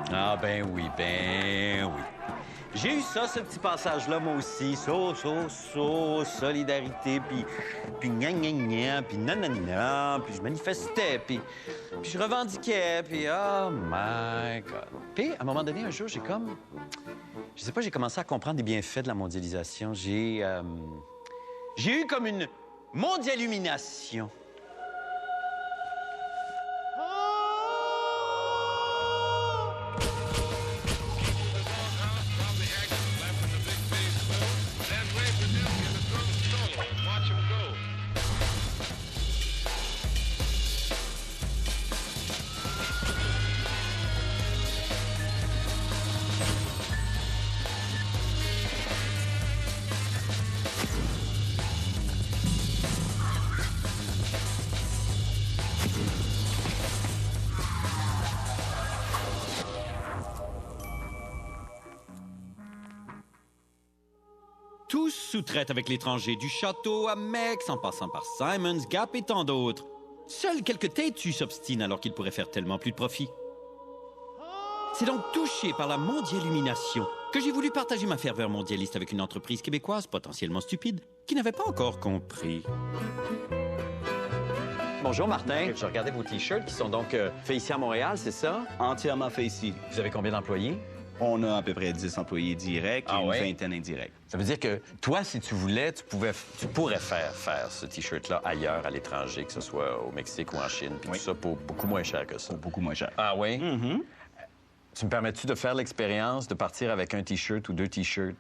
Ah, ben oui, ben oui. J'ai eu ça, ce petit passage-là, moi aussi. Solidarité, puis gna, puis nanana, puis je manifestais, puis je revendiquais, puis oh my God. Puis, à un moment donné, un jour, j'ai commencé à comprendre les bienfaits de la mondialisation. J'ai eu comme une mondialumination. Tous sous-traitent avec l'étranger, du château à Mex, en passant par Simons, Gap et tant d'autres. Seuls quelques têtus s'obstinent alors qu'ils pourraient faire tellement plus de profit. C'est donc touché par la mondialumination que j'ai voulu partager ma ferveur mondialiste avec une entreprise québécoise potentiellement stupide qui n'avait pas encore compris. Bonjour Martin, je regardais vos t-shirts qui sont donc faits ici à Montréal, c'est ça? Entièrement fait ici. Vous avez combien d'employés? On a à peu près 10 employés directs et une ouais? vingtaine indirects. Ça veut dire que toi, si tu voulais, tu pourrais faire ce T-shirt-là ailleurs, à l'étranger, que ce soit au Mexique ou en Chine, puis tout ça pour beaucoup moins cher que ça. Pour beaucoup moins cher. Ah oui? Tu me permets-tu de faire l'expérience de partir avec un T-shirt ou deux T-shirts,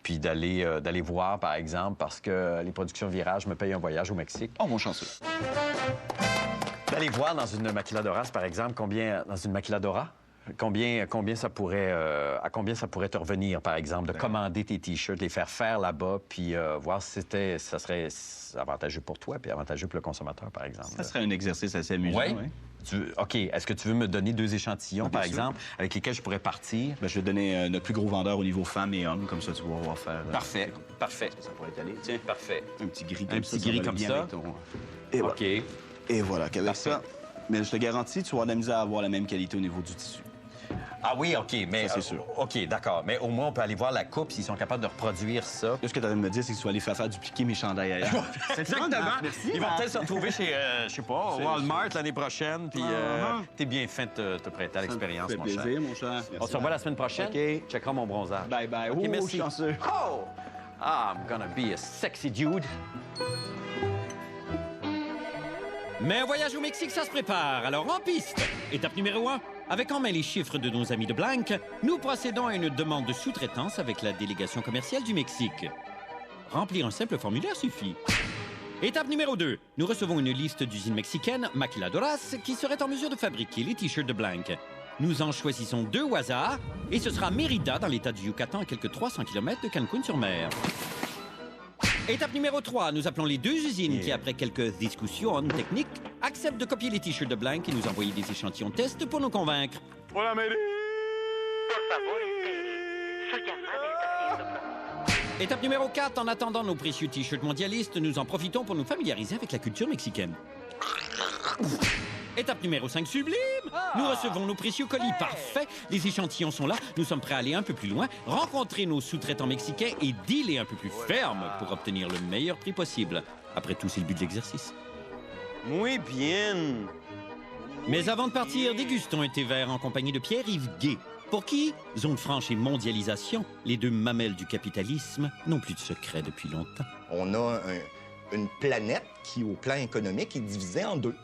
puis d'aller voir, par exemple, parce que les productions Virage me payent un voyage au Mexique? Oh, mon chanceux. D'aller voir dans une maquiladora, par exemple, combien ça pourrait, à combien ça pourrait te revenir, par exemple, de commander tes T-shirts, les faire là-bas, puis voir si ça serait avantageux pour toi, puis avantageux pour le consommateur, par exemple. Ça serait un exercice assez amusant, oui. OK. Est-ce que tu veux me donner 2 échantillons, par exemple, avec lesquels je pourrais partir? Bien, je vais te donner notre plus gros vendeur au niveau femmes et hommes, comme ça, tu vas pouvoir faire... Parfait. Ça pourrait être allé. Tiens, parfait. un petit gris Un petit gris comme ça. Et voilà. OK. Et voilà, qu'avec ça, mais je te garantis, tu vas avoir de la misère à avoir la même qualité au niveau du tissu. Ah oui, OK, mais... Ça, c'est sûr. OK, d'accord. Mais au moins, on peut aller voir la coupe s'ils sont capables de reproduire ça. Là, ce que tu as de me dire, c'est que tu vas aller faire dupliquer mes chandails ailleurs. Exactement. Merci. Ils vont peut-être se retrouver chez, je sais pas, Walmart l'année prochaine, puis t'es bien fin de te prêter à l'expérience, mon cher. Plaisir, mon cher. On se revoit la semaine prochaine. OK. Checkera mon bronzage. Bye-bye. OK, merci. Chanceux. Oh! I'm gonna be a sexy dude. Mais un voyage au Mexique, ça se prépare. Alors, en piste. Étape numéro 1. Avec en main les chiffres de nos amis de Blank, nous procédons à une demande de sous-traitance avec la délégation commerciale du Mexique. Remplir un simple formulaire suffit. Étape numéro 2. Nous recevons une liste d'usines mexicaines, Maquiladoras, qui seraient en mesure de fabriquer les T-shirts de Blank. Nous en choisissons 2 au hasard, et ce sera Mérida, dans l'état du Yucatan, à quelques 300 km de Cancun-sur-Mer. Étape numéro 3. Nous appelons les 2 usines qui, après quelques discussions techniques, acceptent de copier les T-shirts de Blank et nous envoyer des échantillons test pour nous convaincre. Hola, Mary. Étape numéro 4. En attendant nos précieux T-shirts mondialistes, nous en profitons pour nous familiariser avec la culture mexicaine. Étape numéro 5, sublime! Nous recevons nos précieux colis. Parfait! Les échantillons sont là. Nous sommes prêts à aller un peu plus loin, rencontrer nos sous-traitants mexicains et dealer un peu plus ferme pour obtenir le meilleur prix possible. Après tout, c'est le but de l'exercice. Muy bien. Mais avant de partir, dégustons un thé vert en compagnie de Pierre-Yves Gay. Pour qui, zone franche et mondialisation, les 2 mamelles du capitalisme n'ont plus de secret depuis longtemps. On a une planète qui, au plan économique, est divisée en 2.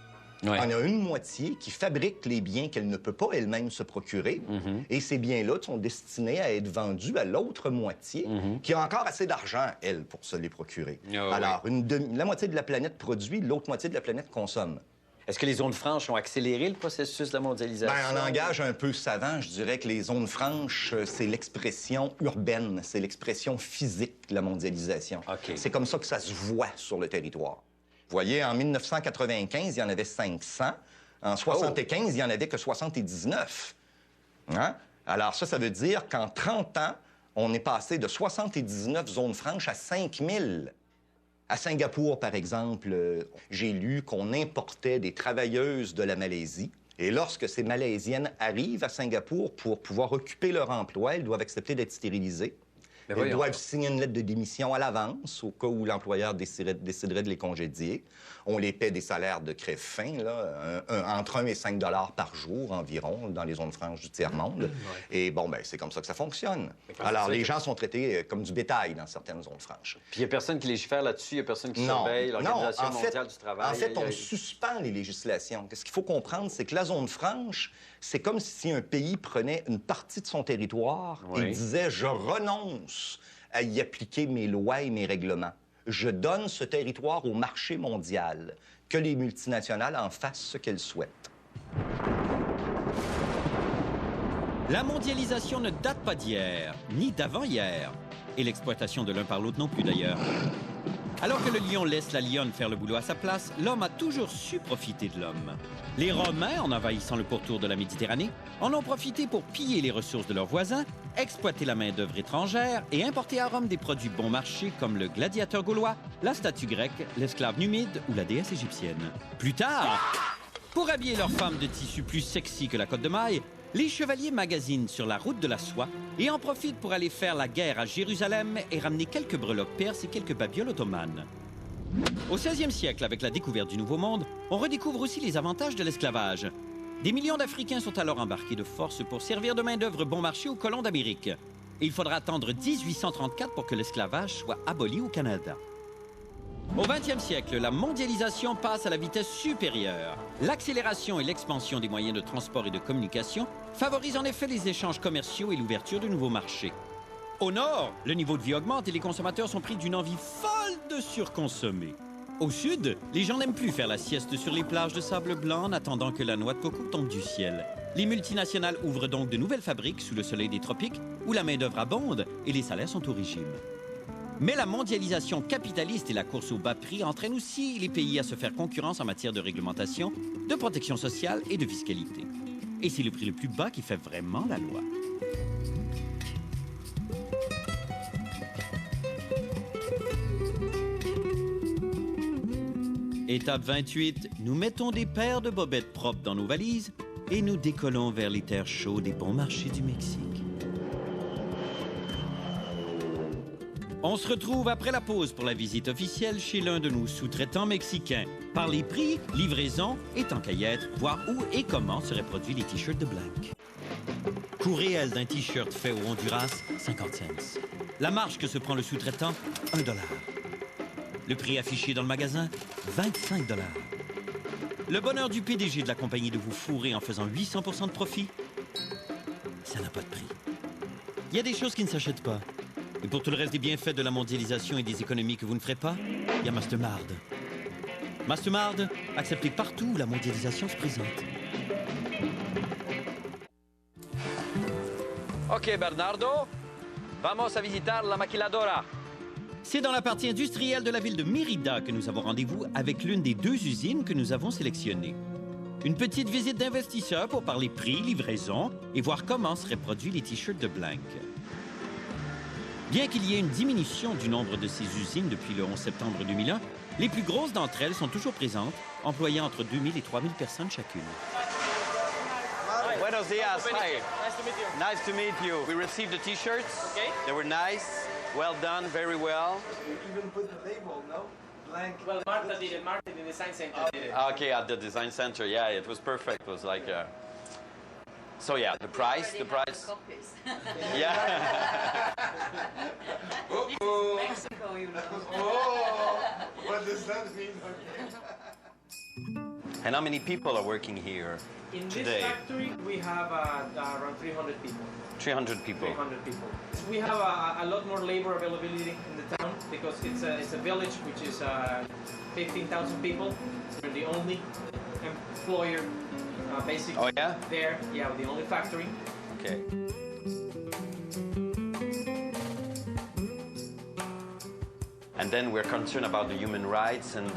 Ouais. On a une moitié qui fabrique les biens qu'elle ne peut pas elle-même se procurer. Et ces biens-là sont destinés à être vendus à l'autre moitié qui a encore assez d'argent, elle, pour se les procurer. Alors, la moitié de la planète produit, l'autre moitié de la planète consomme. Est-ce que les zones franches ont accéléré le processus de la mondialisation? En langage un peu savant, je dirais que les zones franches, c'est l'expression urbaine, c'est l'expression physique de la mondialisation. OK. C'est comme ça que ça se voit sur le territoire. Vous voyez, en 1995, il y en avait 500. En 75, il n'y en avait que 79. Hein? Alors ça veut dire qu'en 30 ans, on est passé de 79 zones franches à 5000. À Singapour, par exemple, j'ai lu qu'on importait des travailleuses de la Malaisie Et lorsque ces Malaisiennes arrivent à Singapour pour pouvoir occuper leur emploi, elles doivent accepter d'être stérilisées. Elles doivent signer une lettre de démission à l'avance au cas où l'employeur déciderait de les congédier. On les paie des salaires de crève fin, là, entre 1 et 5 $ par jour environ dans les zones franches du tiers-monde. Et bon, ben c'est comme ça que ça fonctionne. Alors, les gens sont traités comme du bétail dans certaines zones franches. Puis il n'y a personne qui légifère là-dessus, il n'y a personne qui surveille l'Organisation mondiale du travail. En fait, on suspend les législations. Ce qu'il faut comprendre, c'est que la zone franche, c'est comme si un pays prenait une partie de son territoire et disait « je renonce à y appliquer mes lois et mes règlements. Je donne ce territoire au marché mondial, que les multinationales en fassent ce qu'elles souhaitent. » La mondialisation ne date pas d'hier, ni d'avant-hier. Et l'exploitation de l'un par l'autre non plus, d'ailleurs. Alors que le lion laisse la lionne faire le boulot à sa place, l'homme a toujours su profiter de l'homme. Les Romains, en envahissant le pourtour de la Méditerranée, en ont profité pour piller les ressources de leurs voisins, exploiter la main-d'œuvre étrangère et importer à Rome des produits bon marché comme le gladiateur gaulois, la statue grecque, l'esclave numide ou la déesse égyptienne. Plus tard, pour habiller leurs femmes de tissu plus sexy que la côte de maille, les chevaliers magasinent sur la route de la soie et en profitent pour aller faire la guerre à Jérusalem et ramener quelques breloques perses et quelques babioles ottomanes. Au XVIe siècle, avec la découverte du Nouveau Monde, on redécouvre aussi les avantages de l'esclavage. Des millions d'Africains sont alors embarqués de force pour servir de main-d'œuvre bon marché aux colons d'Amérique. Et il faudra attendre 1834 pour que l'esclavage soit aboli au Canada. Au XXe siècle, la mondialisation passe à la vitesse supérieure. L'accélération et l'expansion des moyens de transport et de communication favorisent en effet les échanges commerciaux et l'ouverture de nouveaux marchés. Au nord, le niveau de vie augmente et les consommateurs sont pris d'une envie folle de surconsommer. Au sud, les gens n'aiment plus faire la sieste sur les plages de sable blanc en attendant que la noix de coco tombe du ciel. Les multinationales ouvrent donc de nouvelles fabriques sous le soleil des tropiques où la main-d'œuvre abonde et les salaires sont au régime. Mais la mondialisation capitaliste et la course au bas prix entraînent aussi les pays à se faire concurrence en matière de réglementation, de protection sociale et de fiscalité. Et c'est le prix le plus bas qui fait vraiment la loi. Étape 28, nous mettons des paires de bobettes propres dans nos valises et nous décollons vers les terres chaudes et bons marchés du Mexique. On se retrouve après la pause pour la visite officielle chez l'un de nos sous-traitants mexicains. Par les prix, livraison et tant qu'à y être, voir où et comment seraient produits les t-shirts de Blank. Coût réel d'un t-shirt fait au Honduras, 50 cents. La marge que se prend le sous-traitant, $1. Le prix affiché dans le magasin, 25 $. Le bonheur du PDG de la compagnie de vous fourrer en faisant 800% de profit, ça n'a pas de prix. Il y a des choses qui ne s'achètent pas. Et pour tout le reste des bienfaits de la mondialisation et des économies que vous ne ferez pas, il y a Mastermard. Mastermard, accepté partout où la mondialisation se présente. OK, Bernardo. Vamos a visitar la maquiladora. C'est dans la partie industrielle de la ville de Mérida que nous avons rendez-vous avec l'une des 2 usines que nous avons sélectionnées. Une petite visite d'investisseurs pour parler prix, livraison et voir comment seraient produits les t-shirts de Blank. Bien qu'il y ait une diminution du nombre de ces usines depuis le 11 septembre 2001, les plus grosses d'entre elles sont toujours présentes, employant entre 2000 et 3000 personnes chacune. Buenos dias. Hi. Nice to meet you. Nice to meet you. We received the t-shirts. Okay. They were nice. Well done. Very well. You even put the label, no? Blank. Well, Marta did it. Marta in the design center did it. Okay, at the design center. Yeah, it was perfect. It was like So yeah, the price. Copies. Yeah. Uh-oh. Mexico, you know. Oh, what does that mean? And how many people are working here In today? this factory, we have around 300 people. 300 people. 300 people. We have a lot more labor availability in the town because it's a village which is 15,000 people. We're the only employer, basically. Oh yeah? There, yeah, the only factory. Okay. And then we're concerned about the human rights and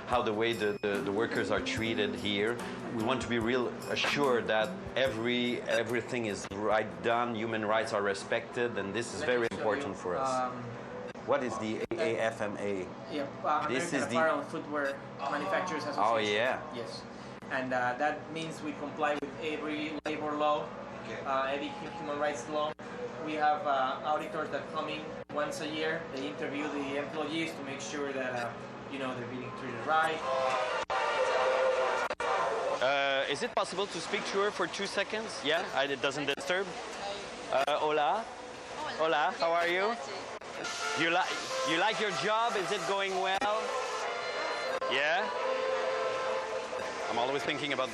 how the way the workers are treated here. We want to be real assured that everything is right done, human rights are respected, and this is very important for us. What is the AAFMA? Yeah, This American is the- Apparel and Footwear Manufacturers Association. Oh yeah. Yes. and that means we comply with every labor law, every human rights law. We have auditors that come in once a year. They interview the employees to make sure that they're being treated right. Is it possible to speak to her for 2 seconds? Yeah, it doesn't disturb. Hola. Hola, how are you? You like your job? Is it going well? Yeah? I'm always thinking about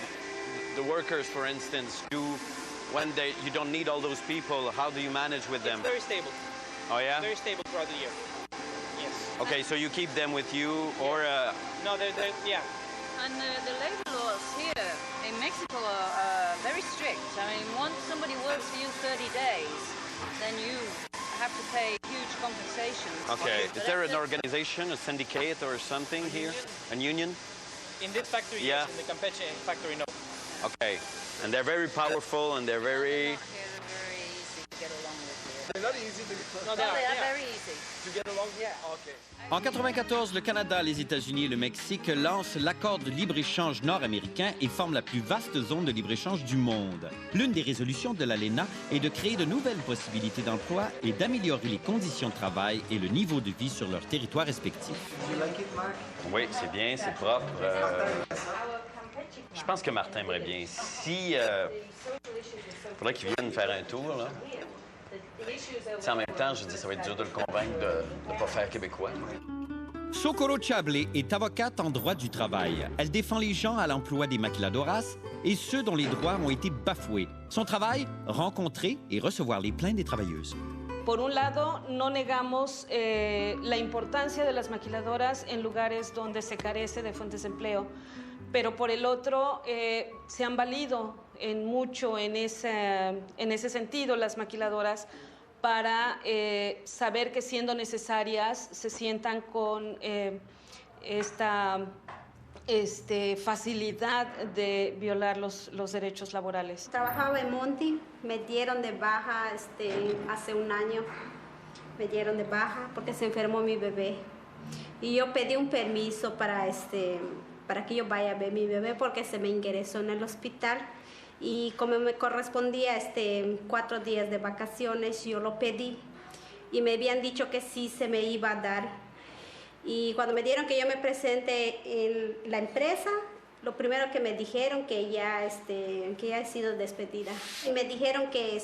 the workers, for instance. When you don't need all those people, how do you manage with them? It's very stable. Oh, yeah? Very stable throughout the year. Yes. Okay, so you keep them with you, or... No, they're yeah. And the labor laws here in Mexico are very strict. I mean, once somebody works for you 30 days, then you have to pay huge compensation. Okay. Is there an organization, a syndicate or something here? A union? In this factory, Yeah. yes. In the Campeche factory, no. Okay. And they're very powerful and they're very... They're very easy to get along with here. They're not easy to No, They are very easy. get along with. Yeah. Okay. En 1994, le Canada, les États-Unis et le Mexique lancent l'accord de libre-échange nord-américain et forment la plus vaste zone de libre-échange du monde. L'une des résolutions de l'ALENA est de créer de nouvelles possibilités d'emploi et d'améliorer les conditions de travail et le niveau de vie sur leur territoire respectif. You like it, Mark? Oui, c'est bien, c'est propre. Je pense que Martin aimerait bien. Si... faudrait qu'il vienne faire un tour, là. Si en même temps, je dis, ça va être dur de le convaincre de ne pas faire québécois. Socorro Chablé est avocate en droit du travail. Elle défend les gens à l'emploi des maquiladoras et ceux dont les droits ont été bafoués. Son travail, rencontrer et recevoir les plaintes des travailleuses. Por un lado, no negamos la importancia de las maquiladoras en lugares donde se carece de fuentes de empleo, pero por el otro, se han valido mucho en ese sentido las maquiladoras para saber que siendo necesarias se sientan con esta facilidad de violar los derechos laborales. Trabajaba en Monty, me dieron de baja hace un año, me dieron de baja porque se enfermó mi bebé. Y yo pedí un permiso para que yo vaya a ver mi bebé porque se me ingresó en el hospital. Y como me correspondía 4 días de vacaciones, yo lo pedí. Y me habían dicho que sí se me iba a dar. Y cuando me dieron que yo me presente en la empresa, lo primero que me dijeron que ya he sido despedida. Y me dijeron que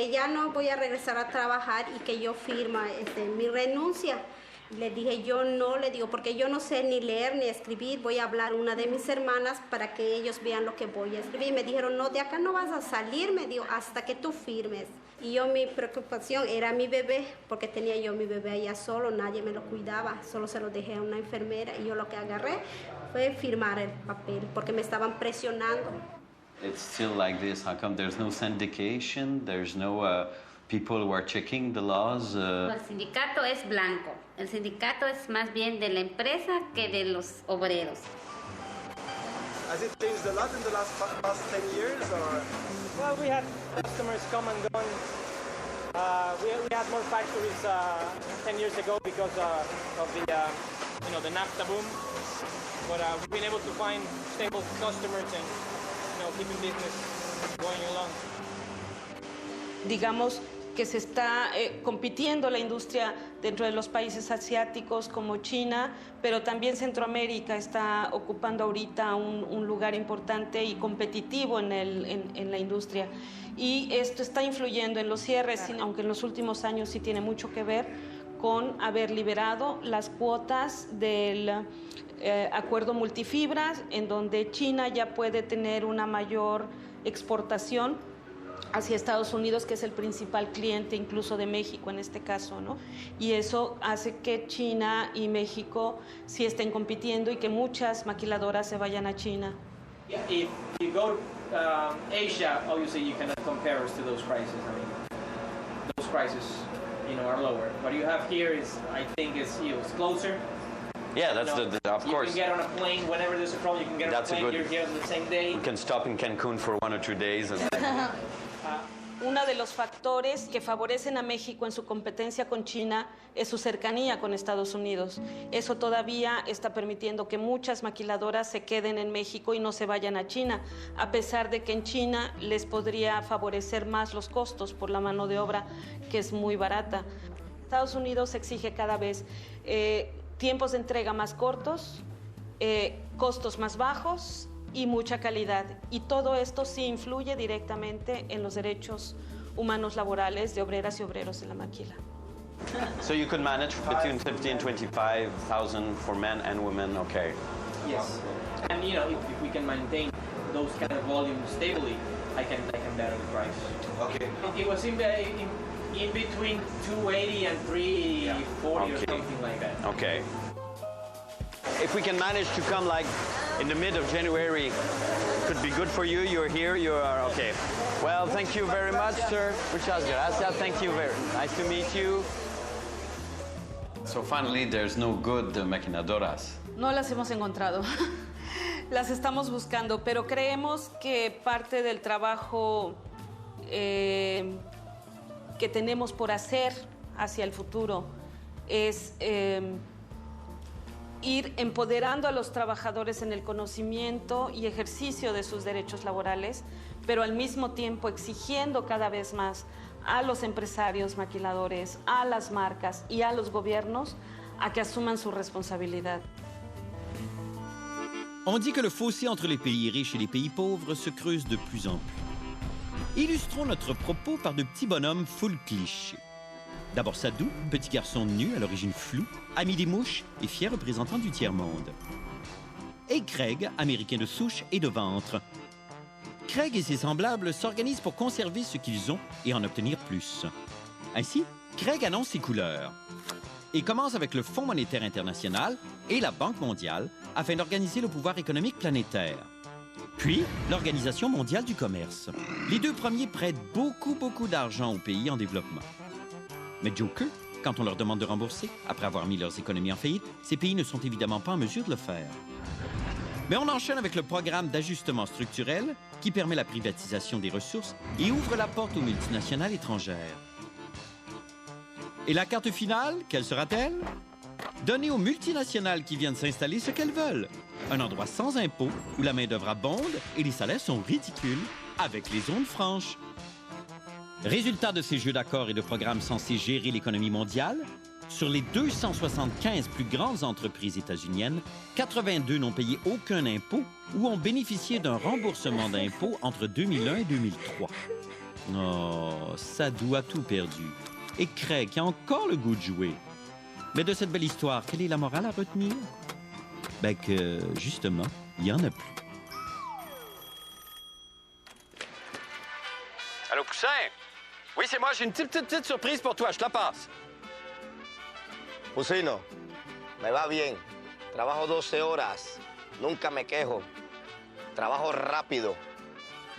ya no voy a regresar a trabajar y que yo firma mi renuncia. Le dije, yo no, le digo, porque yo no sé ni leer ni escribir, voy a hablar a una de mis hermanas para que ellos vean lo que voy a escribir. Y me dijeron, no, de acá no vas a salir, me dijo, hasta que tú firmes. Y yo, mi preocupación era mi bebé, porque tenía yo mi bebé allá solo, nadie me lo cuidaba, solo se lo dejé a una enfermera y yo lo que agarré fue firmar el papel, porque me estaban presionando. It's still like this. How come there's no syndication? There's no people who are checking the laws? El sindicato es blanco. El sindicato es más bien de la empresa que de los obreros. Has it changed a lot in the past 10 years, or? Well, we had customers come and go. We had more factories 10 years ago because of the NAFTA boom. But we've been able to find stable customers and keeping business going along. Digamos que se está compitiendo la industria dentro de los países asiáticos como China, pero también Centroamérica está ocupando ahorita un lugar importante y competitivo en la industria. Y esto está influyendo en los cierres, aunque en los últimos años sí tiene mucho que ver con haber liberado las cuotas del acuerdo multifibras, en donde China ya puede tener una mayor exportación hacia Estados Unidos, que es el principal cliente incluso de México en este caso, ¿no? Y eso hace que China y México sí estén compitiendo y que muchas maquiladoras se vayan a China. If you go to Asia, obviously you cannot compare us to those prices. I mean, those prices, are lower. What you have here is, I think, it's closer. Yeah, that's of course. You can get on a plane whenever there's a problem. You can get on a plane. You're here the same day. You can stop in Cancun for 1 or 2 days. And Uno de los factores que favorecen a México en su competencia con China es su cercanía con Estados Unidos. Eso todavía está permitiendo que muchas maquiladoras se queden en México y no se vayan a China, a pesar de que en China les podría favorecer más los costos por la mano de obra, que es muy barata. Estados Unidos exige cada vez tiempos de entrega más cortos, costos más bajos y mucha calidad. Y todo esto sí influye directamente en los derechos humanos laborales de obreras y obreros en la maquila. So you could manage between 50 and 25,000 for men and women, okay. Yes. And you know, if we can maintain those kind of volumes stably, I can better the price. Okay. It was in between 280 and 340 or Okay. something like that. Okay. If we can manage to come like in the mid of January, could be good for you. You're here, you are okay. Well, thank you very much, sir. Muchas gracias. Thank you very nice to meet you. So finally, there's no good maquinadoras. No las hemos encontrado. Las estamos buscando, pero creemos que parte del trabajo que tenemos por hacer hacia el futuro es ir empoderando a los trabajadores en el conocimiento y ejercicio de sus derechos laborales, pero al mismo tiempo exigiendo cada vez más a los empresarios maquiladores, a las marcas y a los gobiernos a que asuman su responsabilidad. On dit que le fossé entre les pays riches et les pays pauvres se creuse de plus en plus. Illustrons notre propos par de petits bonhommes full clichés. D'abord Sadou, petit garçon nu à l'origine floue, ami des mouches et fier représentant du tiers-monde. Et Craig, américain de souche et de ventre. Craig et ses semblables s'organisent pour conserver ce qu'ils ont et en obtenir plus. Ainsi, Craig annonce ses couleurs et commence avec le Fonds monétaire international et la Banque mondiale afin d'organiser le pouvoir économique planétaire. Puis, l'Organisation mondiale du commerce. Les deux premiers prêtent beaucoup d'argent aux pays en développement. Mais Joker, quand on leur demande de rembourser, après avoir mis leurs économies en faillite, ces pays ne sont évidemment pas en mesure de le faire. Mais on enchaîne avec le programme d'ajustement structurel qui permet la privatisation des ressources et ouvre la porte aux multinationales étrangères. Et la carte finale, quelle sera-t-elle? Donner aux multinationales qui viennent s'installer ce qu'elles veulent. Un endroit sans impôts où la main-d'œuvre abonde et les salaires sont ridicules, avec les zones franches. Résultat de ces jeux d'accords et de programmes censés gérer l'économie mondiale, sur les 275 plus grandes entreprises états-uniennes, 82 n'ont payé aucun impôt ou ont bénéficié d'un remboursement d'impôts entre 2001 et 2003. Oh, Sadou a tout perdu. Et Craig qui a encore le goût de jouer. Mais de cette belle histoire, quelle est la morale à retenir? Ben que, justement, il n'y en a plus. Allô, Poussin? Oui, c'est moi, j'ai une petite surprise pour toi, je te la passe. Pusino, me va bien. Trabajo 12 horas. Nunca me quejo. Trabajo rápido.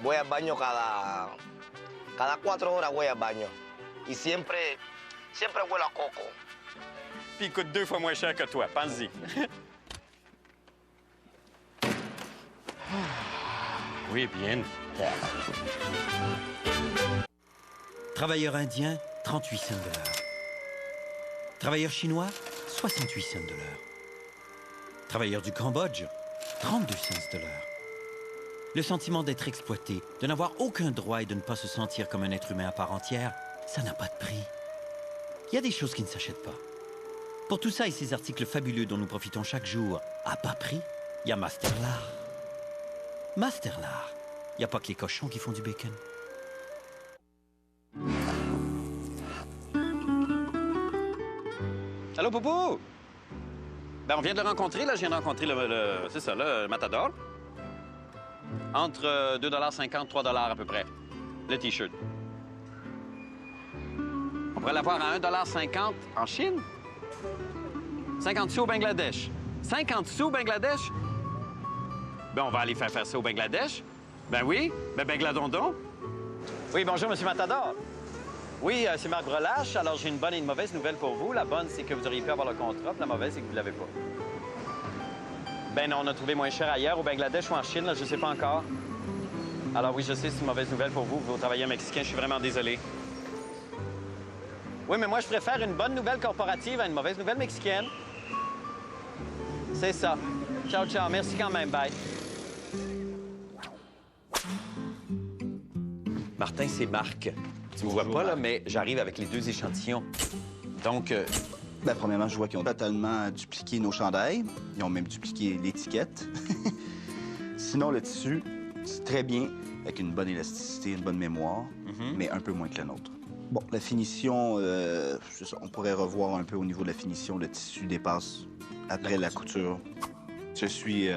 Voy al baño cada 4 horas voy al baño. Y siempre huelo a coco. Puis il coûte 2 fois moins cher que toi, pense-y. Oui, bien. Travailleur indien, 38 cents de l'heure. Travailleur chinois, 68 cents de l'heure. Travailleur du Cambodge, 32 cents de l'heure. Le sentiment d'être exploité, de n'avoir aucun droit et de ne pas se sentir comme un être humain à part entière, ça n'a pas de prix. Il y a des choses qui ne s'achètent pas. Pour tout ça et ces articles fabuleux dont nous profitons chaque jour, à bas prix, il y a Masterlar. Masterlar, il n'y a pas que les cochons qui font du bacon. Allô, Poupou? Ben, on vient de le rencontrer, là. Je viens de rencontrer c'est ça, le Matador. Entre 2,50 $, 3 $ à peu près, le T-shirt. On pourrait l'avoir à 1,50 $ en Chine. 50 sous au Bangladesh. 50 sous au Bangladesh? Ben, on va aller faire ça au Bangladesh. Ben oui, ben Bangladondon. Oui, bonjour, Monsieur Matador. Oui, c'est Marc Brelache. Alors, j'ai une bonne et une mauvaise nouvelle pour vous. La bonne, c'est que vous auriez pu avoir le contrat. Puis la mauvaise, c'est que vous ne l'avez pas. Ben non, on a trouvé moins cher ailleurs, au Bangladesh ou en Chine, là, je ne sais pas encore. Alors oui, je sais, c'est une mauvaise nouvelle pour vous. Vous travaillez en mexicain, je suis vraiment désolé. Oui, mais moi, je préfère une bonne nouvelle corporative à une mauvaise nouvelle mexicaine. C'est ça. Ciao, ciao. Merci quand même. Bye. Martin, c'est Marc. Tu me vois pas, là, mais j'arrive avec les 2 échantillons. Donc, Ben, premièrement, je vois qu'ils ont totalement dupliqué nos chandails. Ils ont même dupliqué l'étiquette. Sinon, le tissu, c'est très bien, avec une bonne élasticité, une bonne mémoire, mais un peu moins que la nôtre. Bon, la finition, c'est ça, on pourrait revoir un peu au niveau de la finition. Le tissu dépasse après la couture. Je suis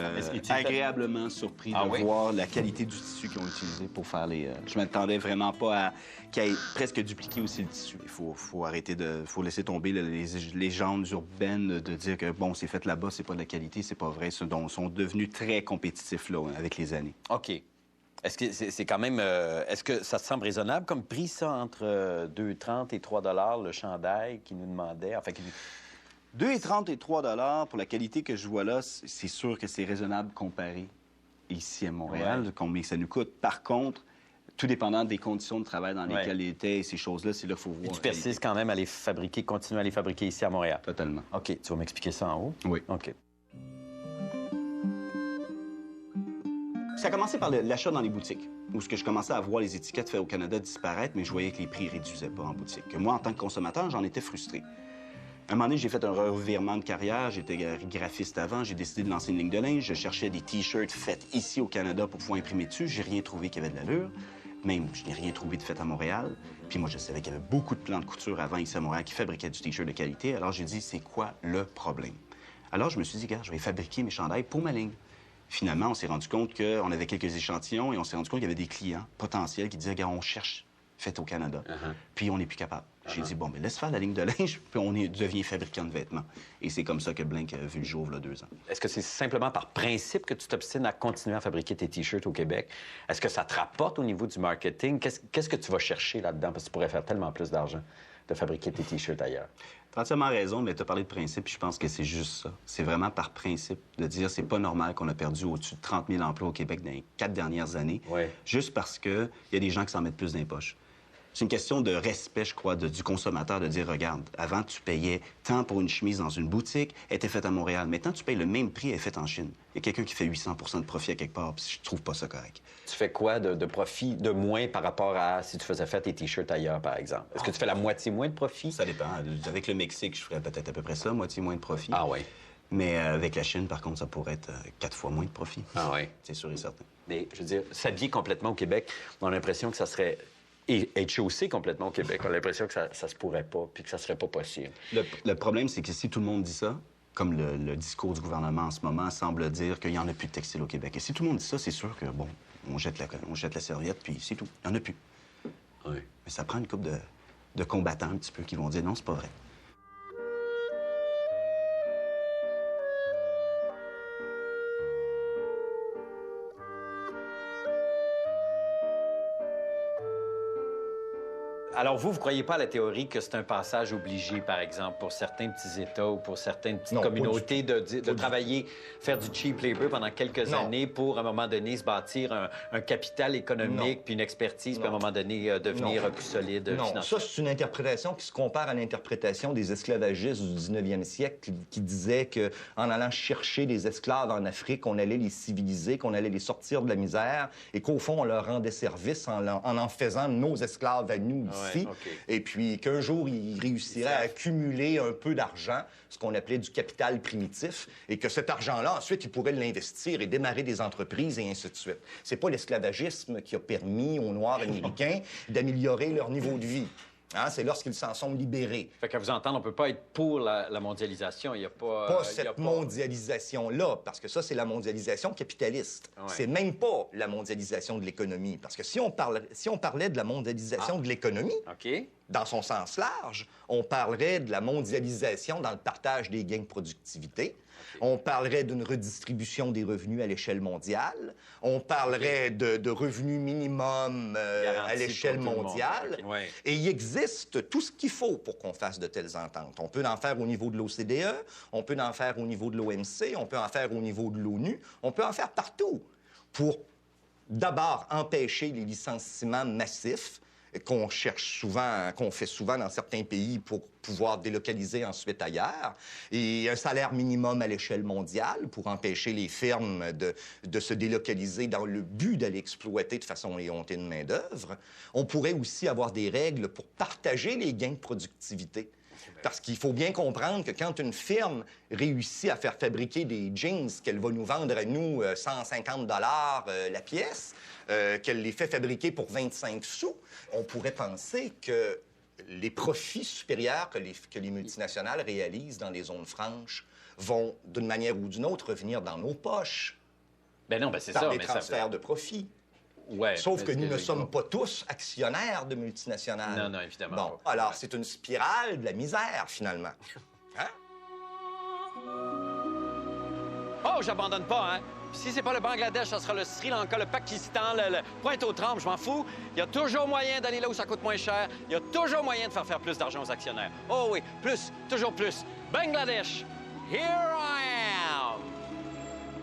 agréablement surpris de voir la qualité du tissu qu'ils ont utilisé pour faire les... Je m'attendais vraiment pas à qu'il ait presque dupliqué aussi le tissu. Il faut arrêter de... faut laisser tomber les légendes urbaines de dire que, bon, c'est fait là-bas, c'est pas de la qualité, c'est pas vrai. Ils sont devenus très compétitifs, là, avec les années. OK. Est-ce que c'est quand même... est-ce que ça te semble raisonnable comme prix, ça, entre 2,30 et 3 $ le chandail qu'ils nous demandaient? Enfin, 2,30 et 3 $ pour la qualité que je vois là, c'est sûr que c'est raisonnable comparé ici à Montréal, combien ça nous coûte. Par contre, tout dépendant des conditions de travail dans lesquelles ils étaient et ces choses-là, c'est là qu'il faut voir. Et tu persistes quand même à les fabriquer, continuer à les fabriquer ici à Montréal? Totalement. OK. Tu vas m'expliquer ça en haut? Oui. OK. Ça a commencé par l'achat dans les boutiques, où je commençais à voir les étiquettes faites au Canada disparaître, mais je voyais que les prix ne réduisaient pas en boutique. Que moi, en tant que consommateur, j'en étais frustré. À un moment donné, j'ai fait un revirement de carrière. J'étais graphiste avant. J'ai décidé de lancer une ligne de linge. Je cherchais des T-shirts faits ici au Canada pour pouvoir imprimer dessus. J'ai rien trouvé qui avait de l'allure. Même, je n'ai rien trouvé de fait à Montréal. Puis moi, je savais qu'il y avait beaucoup de plans de couture avant ici à Montréal qui fabriquaient du T-shirt de qualité. Alors, j'ai dit, c'est quoi le problème? Alors, je me suis dit, regarde, je vais fabriquer mes chandails pour ma ligne. Finalement, on s'est rendu compte qu'on avait quelques échantillons et on s'est rendu compte qu'il y avait des clients potentiels qui disaient, regarde, on cherche fait au Canada. Puis on n'est plus capable. J'ai dit, bon, mais laisse faire la ligne de linge, puis on devient fabricant de vêtements. Et c'est comme ça que Blink a vu le jour, il y a 2 ans. Est-ce que c'est simplement par principe que tu t'obstines à continuer à fabriquer tes T-shirts au Québec? Est-ce que ça te rapporte au niveau du marketing? Qu'est-ce que tu vas chercher là-dedans? Parce que tu pourrais faire tellement plus d'argent de fabriquer tes T-shirts ailleurs. Tu as entièrement raison, mais tu as parlé de principe, puis je pense que c'est juste ça. C'est vraiment par principe de dire c'est pas normal qu'on a perdu au-dessus de 30 000 emplois au Québec dans les 4 dernières années, juste parce qu'il y a des gens qui s'en mettent plus dans les poches. C'est une question de respect, je crois, du consommateur, de dire, regarde, avant, tu payais tant pour une chemise dans une boutique, elle était faite à Montréal. Maintenant, tu payes le même prix, elle est faite en Chine. Il y a quelqu'un qui fait 800 % de profit à quelque part, puis je trouve pas ça correct. Tu fais quoi de profit de moins par rapport à si tu faisais faire tes T-shirts ailleurs, par exemple? Est-ce que tu fais la moitié moins de profit? Ça dépend. Avec le Mexique, je ferais peut-être à peu près ça, moitié moins de profit. Ah oui. Mais avec la Chine, par contre, ça pourrait être 4 fois moins de profit. Ah oui. C'est sûr et certain. Mais, je veux dire, s'habiller complètement au Québec, on a l'impression que ça serait... Et être chaussé complètement au Québec, on a l'impression que ça se pourrait pas, puis que ça serait pas possible. Le problème, c'est que si tout le monde dit ça, comme le discours du gouvernement en ce moment semble dire qu'il n'y en a plus de textile au Québec. Et si tout le monde dit ça, c'est sûr que, bon, on jette la serviette, puis c'est tout. Il n'y en a plus. Oui. Mais ça prend une couple de combattants un petit peu qui vont dire non, c'est pas vrai. Alors, vous croyez pas à la théorie que c'est un passage obligé, par exemple, pour certains petits États ou pour certaines petites communautés de travailler, faire du cheap labor pendant quelques années pour, à un moment donné, se bâtir un capital économique, puis une expertise, puis à un moment donné, devenir plus solide financièrement? Ça, c'est une interprétation qui se compare à l'interprétation des esclavagistes du 19e siècle qui disaient qu'en allant chercher des esclaves en Afrique, on allait les civiliser, qu'on allait les sortir de la misère et qu'au fond, on leur rendait service en faisant nos esclaves à nous ici. Et puis qu'un jour, ils réussiraient à accumuler un peu d'argent, ce qu'on appelait du capital primitif, et que cet argent-là, ensuite, ils pourraient l'investir et démarrer des entreprises et ainsi de suite. C'est pas l'esclavagisme qui a permis aux Noirs américains d'améliorer leur niveau de vie. Hein, c'est lorsqu'ils s'en sont libérés. Fait qu'à vous entendre, on peut pas être pour la mondialisation. Il y a pas... Pas cette mondialisation-là, parce que ça, c'est la mondialisation capitaliste. Ouais. C'est même pas la mondialisation de l'économie. Parce que si on parlait de la mondialisation de l'économie, dans son sens large, on parlerait de la mondialisation dans le partage des gains de productivité. On parlerait d'une redistribution des revenus à l'échelle mondiale. On parlerait de revenus minimum à l'échelle mondiale. Et il existe tout ce qu'il faut pour qu'on fasse de telles ententes. On peut en faire au niveau de l'OCDE, on peut en faire au niveau de l'OMC, on peut en faire au niveau de l'ONU, on peut en faire partout pour d'abord empêcher les licenciements massifs qu'on cherche souvent, qu'on fait souvent dans certains pays pour pouvoir délocaliser ensuite ailleurs, et un salaire minimum à l'échelle mondiale pour empêcher les firmes de se délocaliser dans le but d'aller exploiter de façon éhontée une main-d'œuvre. On pourrait aussi avoir des règles pour partager les gains de productivité. Parce qu'il faut bien comprendre que quand une firme réussit à faire fabriquer des jeans qu'elle va nous vendre à nous 150 $ la pièce, qu'elle les fait fabriquer pour 25 sous, on pourrait penser que les profits supérieurs que les multinationales réalisent dans les zones franches vont, d'une manière ou d'une autre, revenir dans nos poches. Ben non, ben c'est par ça. des transferts de profits. Ouais, sauf que nous ne sommes pas tous actionnaires de multinationales. Non, non, évidemment. Bon, alors c'est une spirale de la misère, finalement. Hein? Oh, j'abandonne pas, hein? Puis si c'est pas le Bangladesh, ça sera le Sri Lanka, le Pakistan, le Pointe-aux-Trembles, je m'en fous. Il y a toujours moyen d'aller là où ça coûte moins cher. Il y a toujours moyen de faire plus d'argent aux actionnaires. Oh oui, plus, toujours plus. Bangladesh, here I am!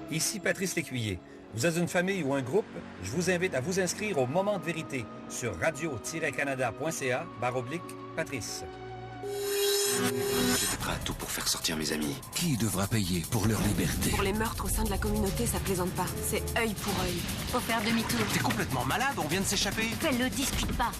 Ici Patrice Lécuyer. Vous êtes une famille ou un groupe? Je vous invite à vous inscrire au Moment de vérité sur radio-canada.ca/Patrice. J'étais prêt à tout pour faire sortir mes amis. Qui devra payer pour leur liberté? Pour les meurtres au sein de la communauté, ça plaisante pas. C'est œil pour œil. Faut faire demi-tour. T'es complètement malade, on vient de s'échapper. Fais-le, discute pas.